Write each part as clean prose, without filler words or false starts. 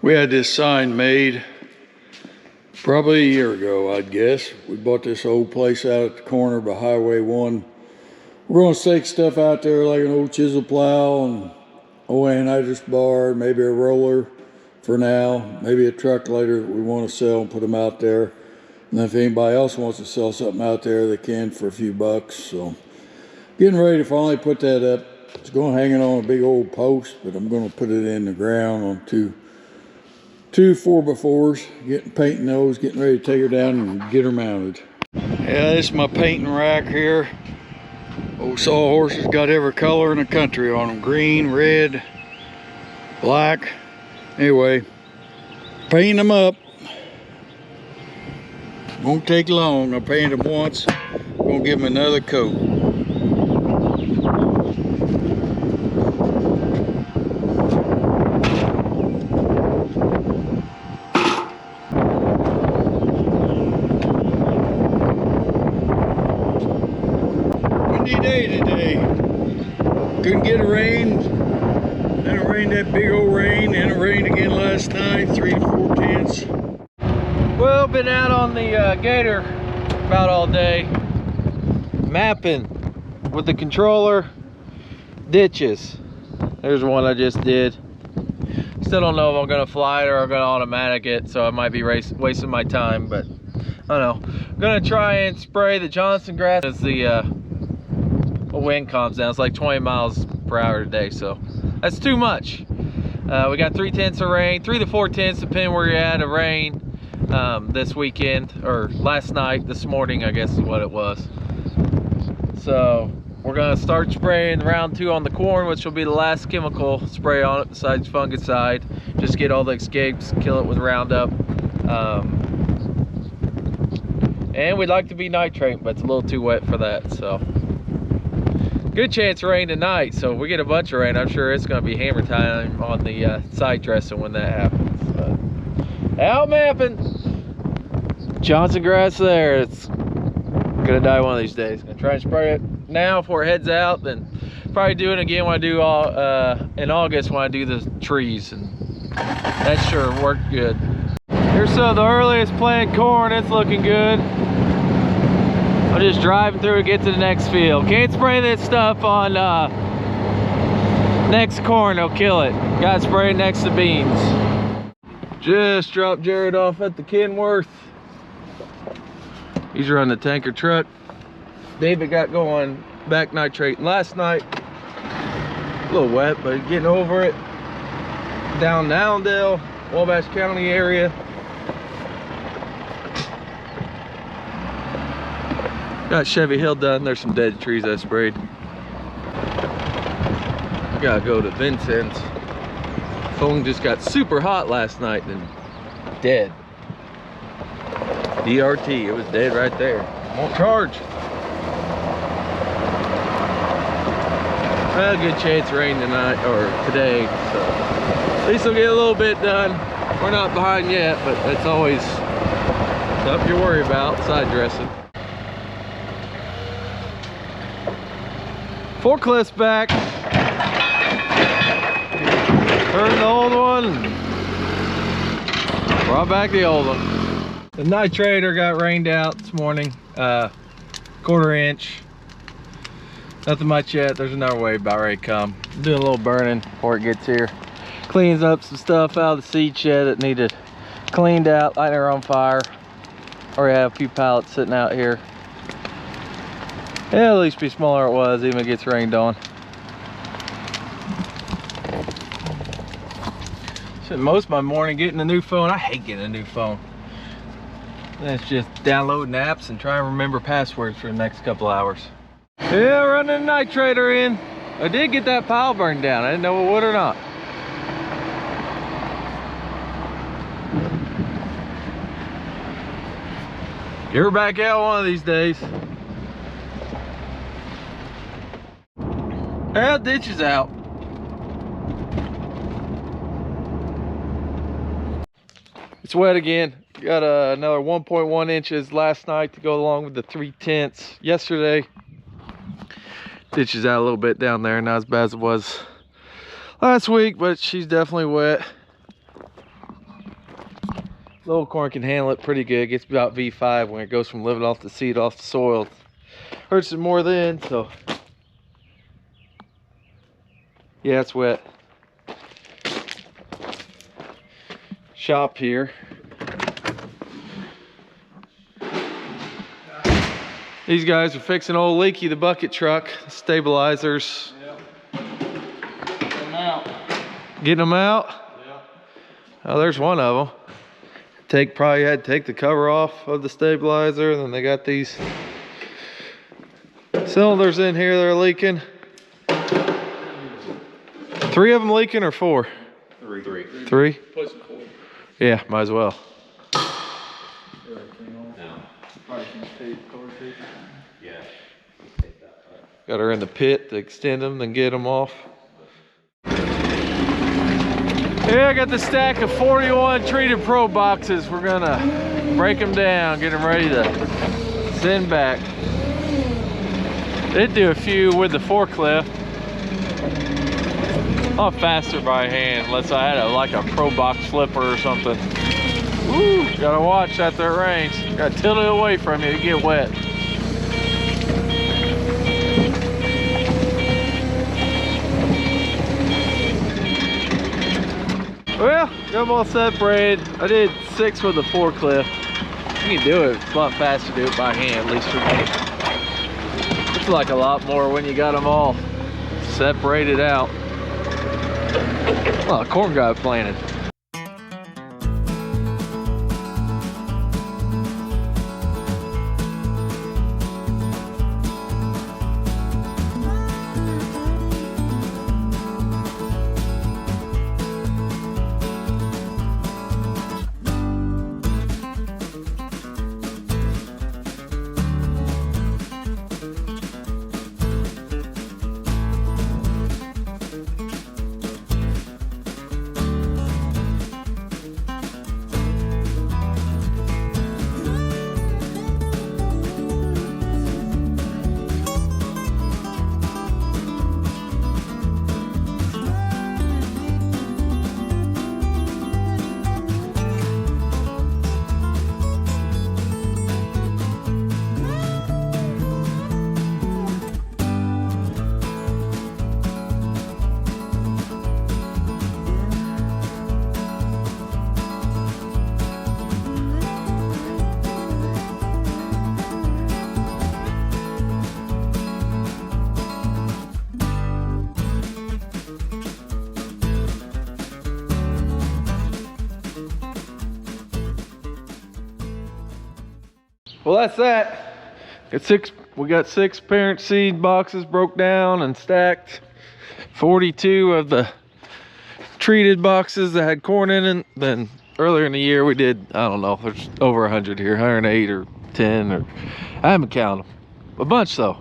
We had this sign made probably a year ago, I'd guess. We bought this old place out at the corner by Highway 1. We're gonna stake stuff out there like an old chisel plow and old anhydrous bar, maybe a roller for now, maybe a truck later that we want to sell and put them out there. And then if anybody else wants to sell something out there, they can for a few bucks. So getting ready to finally put that up. It's going to hang it on a big old post, but I'm going to put it in the ground on two 4x4s, painting those, getting ready to take her down and get her mounted. Yeah, this is my painting rack here. Old sawhorses got every color in the country on them. Green, red, black. Anyway, paint them up. Won't take long. I painted them once. Gonna give them another coat. Windy day today. Couldn't get a rain. Then it rained that big old rain, and it rained again last night, 3 to 4 tenths. Well, been out on the gator about all day, mapping with the controller, ditches. There's one I just did. Still don't know if I'm gonna fly it or I'm gonna automatic it, so I might be wasting my time, but I don't know. I'm gonna try and spray the Johnson grass as the wind calms down. It's like 20 miles per hour today, so that's too much. We got 3 tenths of rain, 3 to 4 tenths, depending where you're at, of rain this weekend, or last night, this morning, I guess is what it was. So we're gonna start spraying round 2 on the corn, which will be the last chemical spray on it besides fungicide. Just get all the escapes, kill it with Roundup. And we'd like to be nitrate, but it's a little too wet for that, so. Good chance of rain tonight, so if we get a bunch of rain, I'm sure it's going to be hammer time on the side dressing when that happens. But out mapping. Johnson grass there. It's going to die one of these days. Going to try and spray it now before it heads out, then probably do it again when I do in August when I do the trees, and that sure worked good. Here's some of the earliest planted corn. It's looking good. I'm just driving through to get to the next field. Can't spray this stuff on next corn, it'll kill it. Gotta spray it next to beans. Just dropped Jared off at the Kenworth. He's running the tanker truck. David got going back nitrate last night. A little wet, but he's getting over it. Down in Allendale, Wabash County area. Got Chevy Hill done. There's some dead trees I sprayed. Gotta go to Vincent's. Phone just got super hot last night and dead. DRT, it was dead right there. Won't charge. Well, good chance of rain tonight or today, so at least we'll get a little bit done. We're not behind yet, but that's always stuff you worry about, side dressing. Forklift's back. Turned the old one. Brought back the old one. The nitrator got rained out this morning. 1/4 inch. Nothing much yet. There's another wave about ready to come. I'm doing a little burning before it gets here. Cleans up some stuff out of the seed shed that needed cleaned out, lighting her on fire. Already have a few pallets sitting out here. It'll at least be smaller than it was, even if it gets rained on. Spent most of my morning getting a new phone. I hate getting a new phone. That's just downloading apps and trying to remember passwords for the next couple hours. Yeah, running the nitrator in. I did get that pile burned down. I didn't know it would or not. Get her back out one of these days. Yeah, ditch is out. It's wet again. Got another 1.1 inches last night to go along with the 3 tenths yesterday. Ditch is out a little bit down there, not as bad as it was last week, but she's definitely wet. Little corn can handle it pretty good. Gets about V5 when it goes from living off the seed off the soil. Hurts it more then, so. Yeah, it's wet. Shop here. These guys are fixing old Leaky, the bucket truck, stabilizers. Yeah. Get them out. Getting them out? Yeah. Oh, there's one of them. Probably had to take the cover off of the stabilizer. Then they got these cylinders in here that are leaking. 3 of them leaking or 4? 3. 3? Plus a cord. Yeah, might as well. Got her in the pit to extend them, then get them off. Yeah, I got the stack of 41 treated pro boxes. We're gonna break them down, get them ready to send back. Did do a few with the forklift. A lot faster by hand, unless I had like a pro box flipper or something. Woo, gotta watch after it rains. Gotta tilt it away from you to get wet. Well, got them all separated. I did 6 with the forklift. You can do it, it's a lot faster to do it by hand, at least for me. It's like a lot more when you got them all separated out. Oh, corn got planted. Well, that's that. We got 6 parent seed boxes broke down and stacked. 42 of the treated boxes that had corn in it. Then earlier in the year we did, I don't know, there's over 100 here, 108 or 10 or I haven't counted them. A bunch though.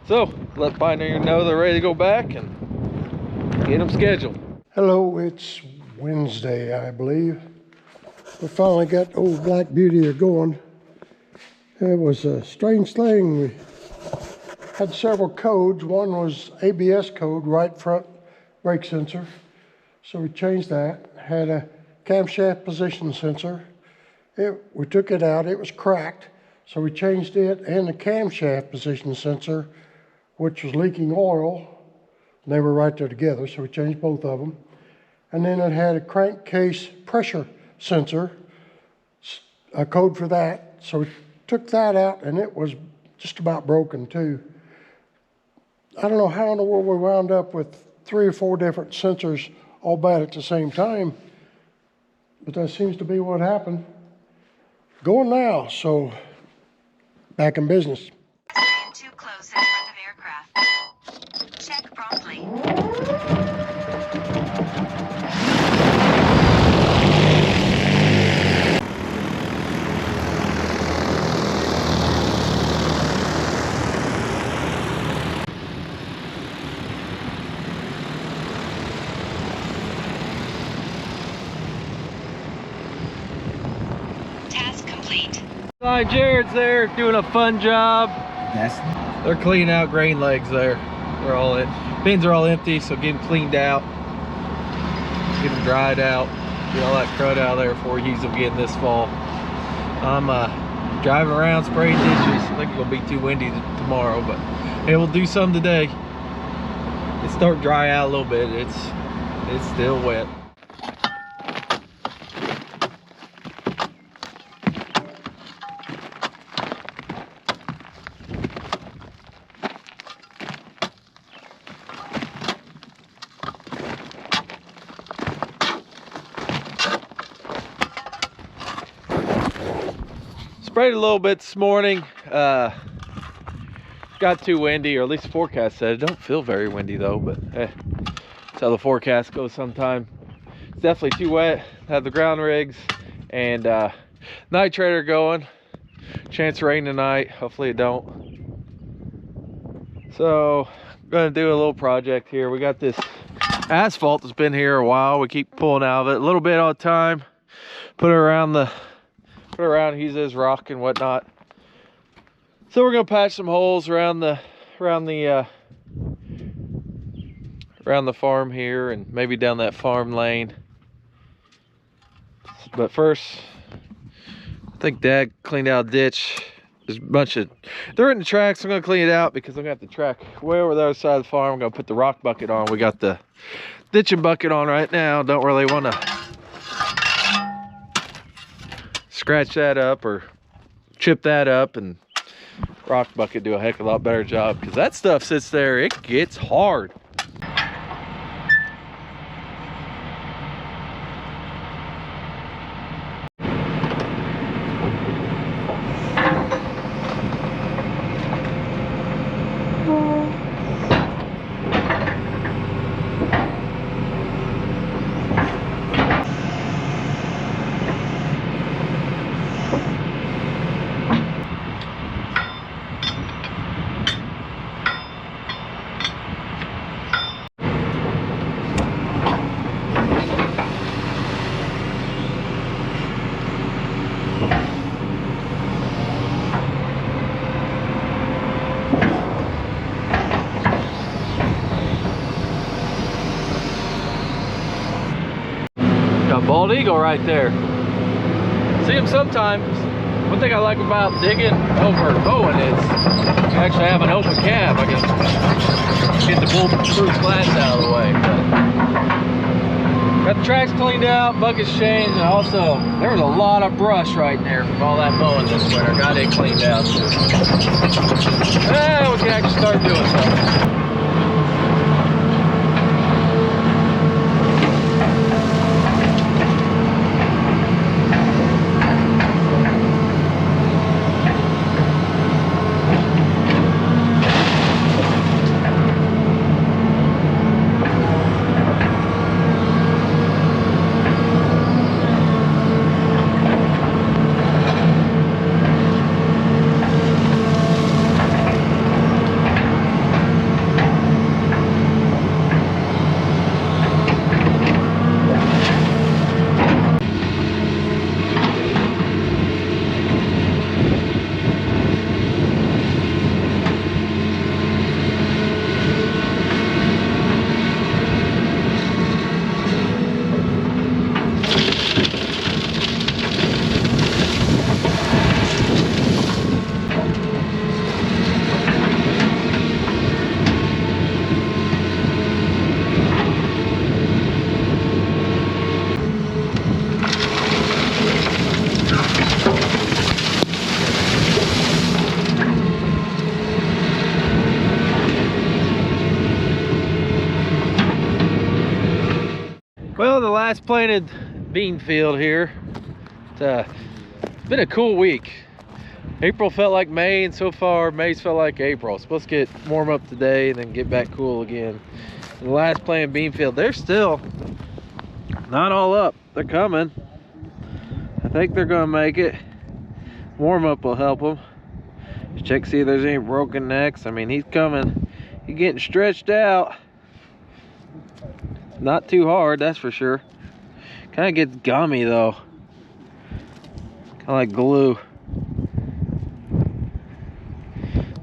So let Pioneer know they're ready to go back and get them scheduled. Hello, it's Wednesday, I believe. We finally got old Black Beauty going. It was a strange thing. We had several codes. One was ABS code, right front brake sensor. So we changed that. Had a camshaft position sensor. We took it out, it was cracked. So we changed it and the camshaft position sensor, which was leaking oil. They were right there together, so we changed both of them. And then it had a crankcase pressure sensor, a code for that. So we took that out and it was just about broken too. I don't know how in the world we wound up with 3 or 4 different sensors all bad at the same time, but that seems to be what happened. Going now, so back in business. Staying too close in front of aircraft. Check promptly. Hi, Jared's there doing a fun job. They're cleaning out grain legs there. They're all in. Bins are all empty, so get them cleaned out. Get them dried out. Get all that crud out of there before we use them again this fall. I'm driving around spraying ditches. I think it's gonna be too windy tomorrow, but hey, we'll do some today. It's starting to dry out a little bit. It's still wet. Sprayed a little bit this morning. Got too windy, or at least the forecast said. It don't feel very windy though, but that's how the forecast goes sometime. It's definitely too wet. Have the ground rigs and nitrator going. Chance of rain tonight. Hopefully it don't. So I'm gonna do a little project here. We got this asphalt that's been here a while. We keep pulling out of it a little bit all the time. Put it around use it as rock and whatnot. So we're gonna patch some holes around the farm here, and maybe down that farm lane. But first, I think Dad cleaned out a ditch. There's a bunch of dirt in the tracks. I'm gonna clean it out because I'm gonna have to track way over the other side of the farm. I'm gonna put the rock bucket on. We got the ditching bucket on right now. Don't really want to scratch that up or chip that up, and rock bucket do a heck of a lot better job, because that stuff sits there, it gets hard. Got bald eagle right there. See them sometimes. One thing I like about digging over mowing is you actually have an open cab. I can get the bulletproof glass out of the way. Got the tracks cleaned out, buckets changed, and also there was a lot of brush right there from all that mowing this winter. Got it cleaned out too. We can actually start doing something. Well, the last planted bean field here. It's been a cool week. April felt like May, and so far May's felt like April. It's supposed to get warm up today and then get back cool again. The last planted bean field, they're still not all up. They're coming. I think they're gonna make it. Warm up will help them. Just check, see if there's any broken necks. I mean, he's coming. He's getting stretched out. Not too hard, that's for sure. Kind of gets gummy though. Kind of like glue.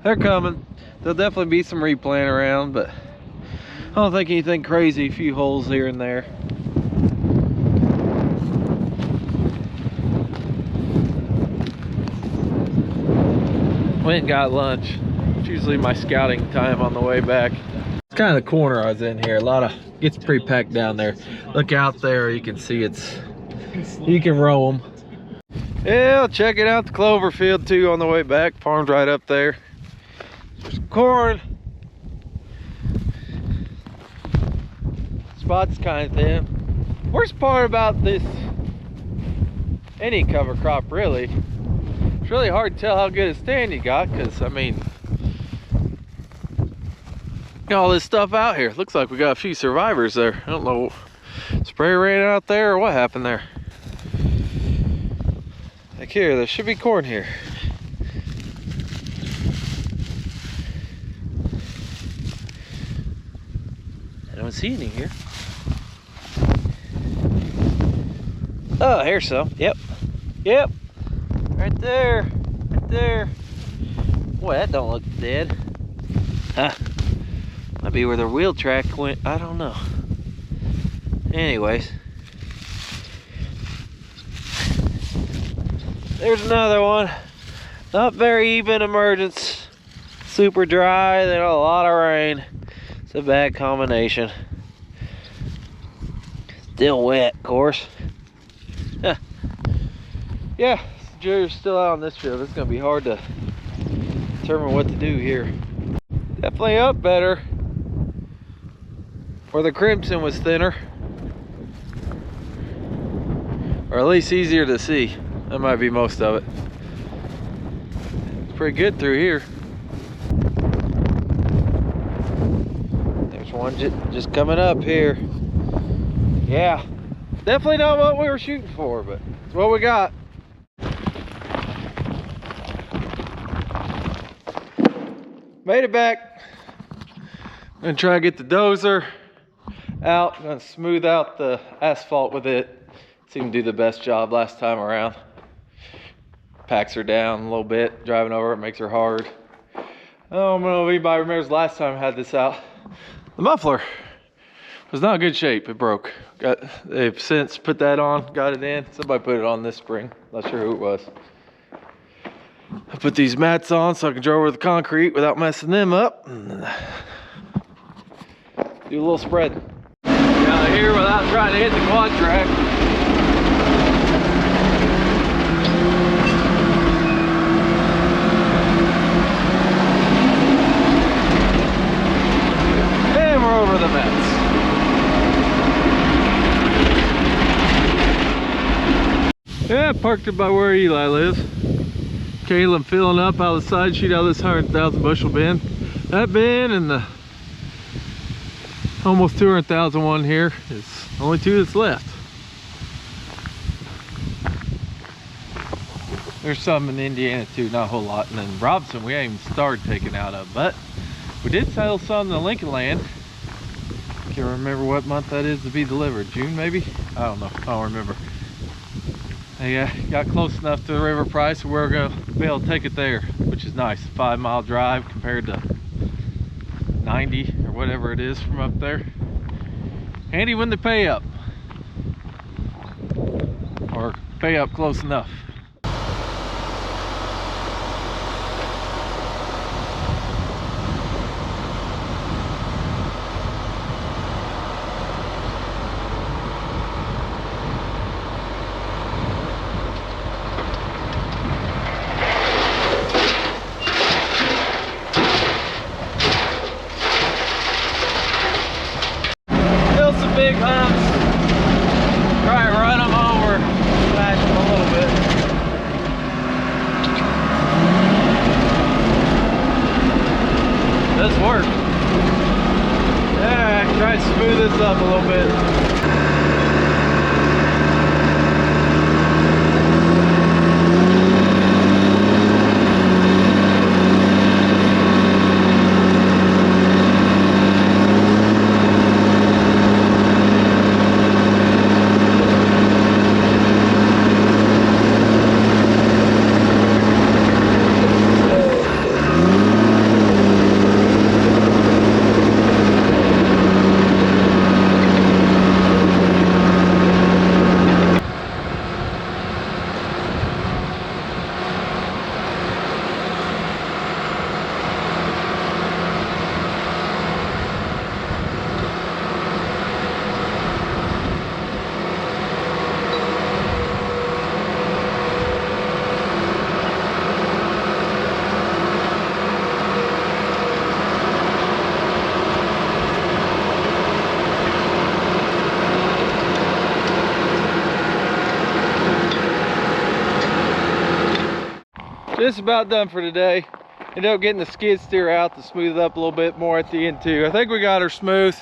They're coming. There'll definitely be some replant around, but I don't think anything crazy. A few holes here and there. Went and got lunch. It's usually my scouting time on the way back. It's kind of the corner I was in here. Gets pretty packed down there. Look out there, you can see you can roam. Yeah, checking out the clover field too on the way back. Farm's right up there. There's corn. Spot's kind of thin. Worst part about this, any cover crop really, it's really hard to tell how good a stand you got, because I mean, got all this stuff out here. Looks like we got a few survivors there. I don't know, spray ran out there or what happened there. Like here, there should be corn here. I don't see any here. Oh, here's some. Yep. Yep. Right there. Right there. Boy, that don't look dead. Huh. Might be where the wheel track went. I don't know. Anyways. There's another one. Not very even emergence. Super dry, then a lot of rain. It's a bad combination. Still wet, of course. Huh. Yeah, jury's still out on this field. It's gonna be hard to determine what to do here. Definitely up better where the crimson was thinner, or at least easier to see. That might be most of it. It's pretty good through here. There's one just coming up here. Yeah, definitely not what we were shooting for, but it's what we got. Made it back. Gonna try to get the dozer out. Gonna smooth out the asphalt with it. Seemed to do the best job last time around. Packs her down a little bit. Driving over it makes her hard. I don't know if anybody remembers last time I had this out. The muffler was not in good shape. It broke. They've since put that on, got it in. Somebody put it on this spring. Not sure who it was. I put these mats on so I can drive over the concrete without messing them up. And do a little spread. Get out of here without trying to hit the quad track. And we're over the mats. Yeah, parked it by where Eli lives. Caleb filling up out of the side chute out of this 100,000 bushel bin. That bin and the almost 200,000 one here is only two that's left. There's some in Indiana too, not a whole lot. And then Robson, we ain't even started taking out of, but we did sell some in the Lincoln land. Can't remember what month that is to be delivered. June maybe? I don't know. I don't remember. They got close enough to the river price where we're gonna be able to take it there, which is nice. 5-mile drive compared to 90 or whatever it is from up there. Handy when they pay up, or pay up close enough. Big humps. Try and run them over, smash them a little bit. Does work. Alright, try to smooth this up a little bit. just about done for today. Ended up getting the skid steer out to smooth it up a little bit more at the end too. I think we got her smooth.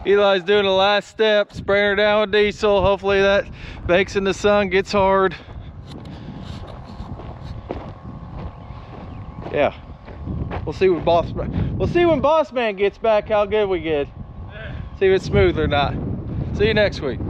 Eli's doing the last step, spraying her down with diesel. Hopefully that bakes in the sun, gets hard. Yeah, we'll see when Boss Man gets back how good we get. See if it's smooth or not. See you next week.